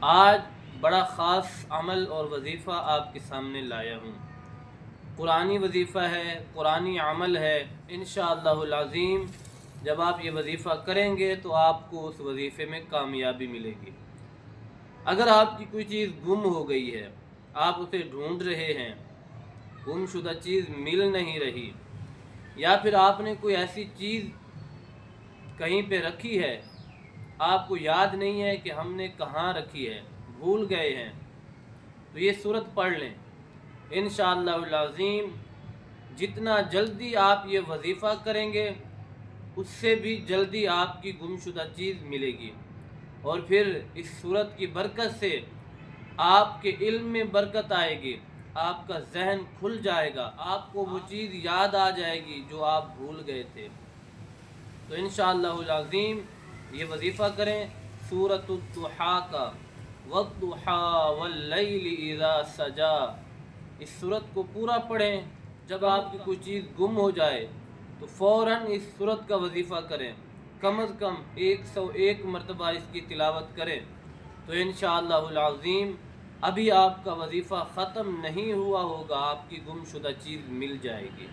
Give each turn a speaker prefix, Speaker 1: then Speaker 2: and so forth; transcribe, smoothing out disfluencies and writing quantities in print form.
Speaker 1: آج بڑا خاص عمل اور وظیفہ آپ کے سامنے لایا ہوں۔ قرآنی وظیفہ ہے، قرآنی عمل ہے۔ انشاءاللہ العظیم جب آپ یہ وظیفہ کریں گے تو آپ کو اس وظیفے میں کامیابی ملے گی۔ اگر آپ کی کوئی چیز گم ہو گئی ہے، آپ اسے ڈھونڈ رہے ہیں، گم شدہ چیز مل نہیں رہی، یا پھر آپ نے کوئی ایسی چیز کہیں پہ رکھی ہے، آپ کو یاد نہیں ہے کہ ہم نے کہاں رکھی ہے، بھول گئے ہیں، تو یہ سورت پڑھ لیں۔ انشاءاللہ العظیم جتنا جلدی آپ یہ وظیفہ کریں گے اس سے بھی جلدی آپ کی گم شدہ چیز ملے گی، اور پھر اس سورت کی برکت سے آپ کے علم میں برکت آئے گی، آپ کا ذہن کھل جائے گا، آپ کو وہ چیز یاد آ جائے گی جو آپ بھول گئے تھے۔ تو انشاءاللہ العظیم یہ وظیفہ کریں، سورۃ الضحیٰ کا، والضحیٰ واللیل اذا سجا، اس سورت کو پورا پڑھیں۔ جب آپ کی کوئی چیز گم ہو جائے تو فوراً اس سورت کا وظیفہ کریں، کم از کم 101 مرتبہ اس کی تلاوت کریں، تو انشاءاللہ العظیم ابھی آپ کا وظیفہ ختم نہیں ہوا ہوگا، آپ کی گم شدہ چیز مل جائے گی۔